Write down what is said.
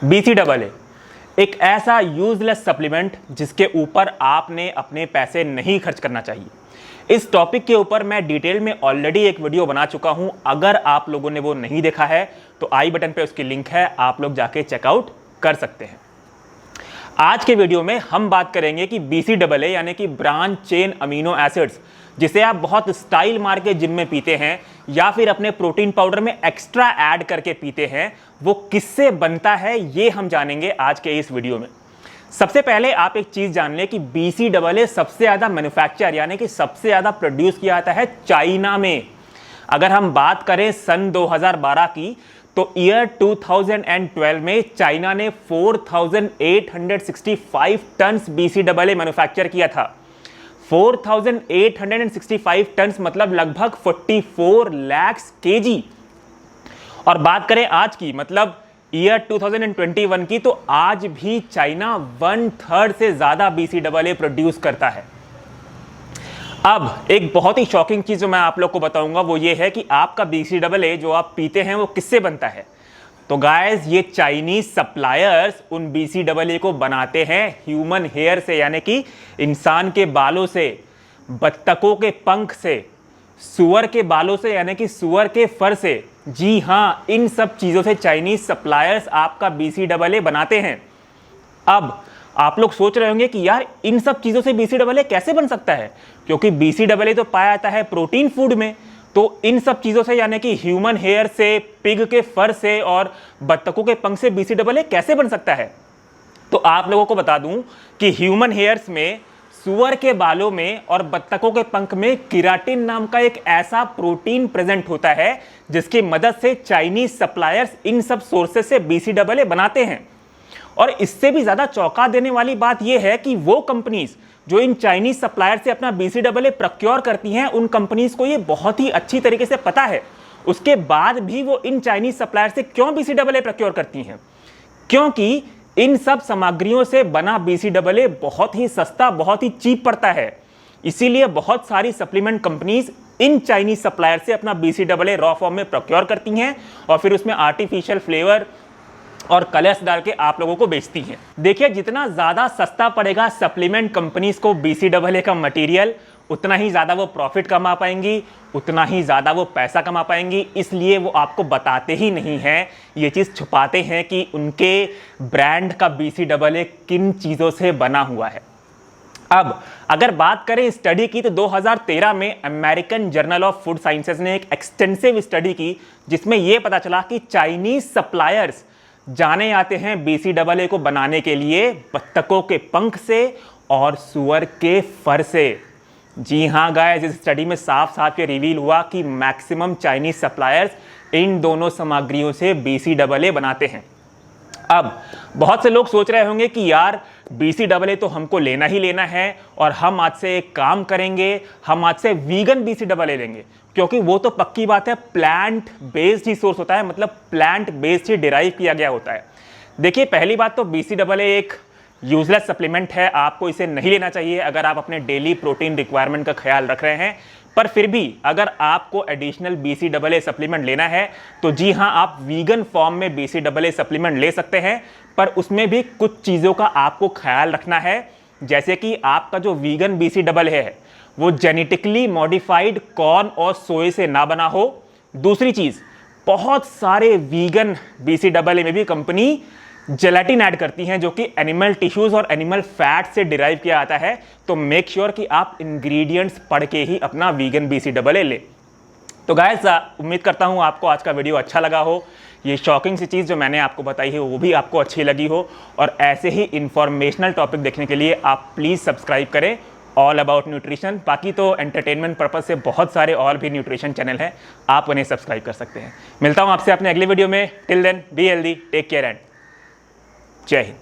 BCAA एक ऐसा useless supplement जिसके ऊपर आपने अपने पैसे नहीं खर्च करना चाहिए। इस टॉपिक के ऊपर मैं डिटेल में ऑलरेडी एक वीडियो बना चुका हूं। अगर आप लोगों ने वो नहीं देखा है तो आई बटन पे उसकी लिंक है, आप लोग जाके चेकआउट कर सकते हैं। आज के वीडियो में हम बात करेंगे कि BCAA यानी कि ब्रांच चेन अमीनो एसिड्स, जिसे आप बहुत स्टाइल मार के जिम में पीते हैं या फिर अपने प्रोटीन पाउडर में एक्स्ट्रा ऐड करके पीते हैं, वो किससे बनता है ये हम जानेंगे आज के इस वीडियो में। सबसे पहले आप एक चीज जान लें कि BCAA सबसे ज्यादा मैन्युफैक्चर यानी कि सबसे ज्यादा प्रोड्यूस किया जाता है चाइना में। अगर हम बात करें सन 2012 की तो ईयर 2012 में चाइना ने 4865 टन्स BCAA मैन्युफैक्चर किया था। 4865 टन्स मतलब लगभग 44 लाख केजी। और बात करें आज की मतलब ईयर 2021 की तो आज भी चाइना 1/3 से ज्यादा BCAA प्रोड्यूस करता है। अब एक बहुत ही शॉकिंग चीज जो मैं आप लोग को बताऊंगा वो ये है कि आपका BCAA जो आप पीते हैं वो किससे बनता है। तो गाइस, ये चाइनीज सप्लायर्स उन BCAA को बनाते हैं ह्यूमन हेयर से, यानी कि इंसान के बालों से, बत्तखों के पंख से, सुअर के बालों से यानी कि सुअर के फर से। जी हाँ, इन सब चीजों से चाइनीज सप्लायर्स आपका BCAA बनाते हैं। अब आप लोग सोच रहे होंगे कि यार इन सब चीजों से BCAA कैसे बन सकता है, क्योंकि BCAA तो पाया जाता है प्रोटीन फूड में। तो इन सब चीजों से यानी कि ह्यूमन हेयर से, पिग के फर से और बत्तखों के पंख से BCAA कैसे बन सकता है। तो आप लोगों को बता दूं कि ह्यूमन हेयर्स में, सुअर के बालों में और बत्तखों के पंख में केराटिन नाम का एक ऐसा प्रोटीन प्रेजेंट होता है जिसकी मदद से चाइनीज सप्लायर्स इन सब सोर्सेस से BCAA बनाते हैं। और इससे भी ज्यादा चौंका देने वाली बात यह है कि वो कंपनीज जो इन चाइनीज सप्लायर से अपना BCAA प्रोक्योर करती हैं, उन कंपनीज को ये बहुत ही अच्छी तरीके से पता है उसके बाद भी वो इन चाइनीज सप्लायर से क्यों BCAA प्रोक्योर करती हैं, क्योंकि इन सब सामग्रियों से बना BCAA बहुत ही सस्ता, बहुत ही चीप पड़ता है। इसीलिए बहुत सारी supplement companies in Chinese supplier से अपना BCAA रॉ फॉर्म में प्रोक्योर करती हैं और फिर उसमें आर्टिफिशियल फ्लेवर और कलर्स डाल के आप लोगों को बेचती हैं। देखिए, जितना ज्यादा सस्ता पड़ेगा सप्लीमेंट कंपनीज को BCAA का मटेरियल, उतना ही ज्यादा वो प्रॉफिट कमा पाएंगी, उतना ही ज्यादा वो पैसा कमा पाएंगी। इसलिए वो आपको बताते ही नहीं हैं, ये चीज छुपाते हैं कि उनके ब्रांड का BCAA किन चीजों से बना हुआ है। अब अगर बात करें स्टडी की तो 2013 में American journal of food sciences ने एक एक्सटेंसिव स्टडी की जिसमें यह पता चला कि चाइनीज सप्लायर्स जाने आते हैं BCAA को बनाने के लिए बत्तखों के पंख से और सुअर के फर से। जी हाँ गाइस, इस स्टडी में साफ साफ ये रिवील हुआ कि मैक्सिमम चाइनीज सप्लायर्स इन दोनों सामग्रियों से BCAA बनाते हैं। अब बहुत से लोग सोच रहे होंगे कि यार BCAA तो हमको लेना ही लेना है और हम आज से एक काम करेंगे, हम आज से वीगन BCAA लेंगे, क्योंकि वो तो पक्की बात है प्लांट बेस्ड ही सोर्स होता है, मतलब प्लांट बेस्ड ही डिराइव किया गया होता है। देखिए, पहली बात तो BCAA एक यूजलेस सप्लीमेंट है, आपको इसे नहीं लेना चाहिए अगर आप अपने डेली प्रोटीन रिक्वायरमेंट का ख्याल रख रहे हैं। पर फिर भी अगर आपको एडिशनल BCAA सप्लीमेंट लेना है तो जी हाँ, आप वीगन फॉर्म में BCAA सप्लीमेंट ले सकते हैं, पर उसमें भी कुछ चीज़ों का आपको ख्याल रखना है। जैसे कि आपका जो वीगन BCAA है वो जेनेटिकली मॉडिफाइड कॉर्न और सोए से ना बना हो। दूसरी चीज़, बहुत सारे वीगन BCAA में भी कंपनी जेलेटिन ऐड करती हैं जो कि एनिमल टिश्यूज और एनिमल फैट से डिराइव किया जाता है। तो मेक श्योर कि आप इंग्रेडिएंट्स पढ़ के ही अपना वीगन BCAA ले। तो गाइस, उम्मीद करता हूं आपको आज का वीडियो अच्छा लगा हो। ये शॉकिंग सी चीज़ जो मैंने आपको बताई है वो भी आपको अच्छी लगी हो, और ऐसे ही इंफॉर्मेशनल टॉपिक देखने के लिए आप प्लीज़ सब्सक्राइब करें ऑल अबाउट न्यूट्रिशन। बाकी तो एंटरटेनमेंट पर्पज से बहुत सारे और भी न्यूट्रिशन चैनल हैं, आप उन्हें सब्सक्राइब कर सकते हैं। मिलता हूं आपसे अपने अगले वीडियो में। Till then be healthy, take care and जय हिंद।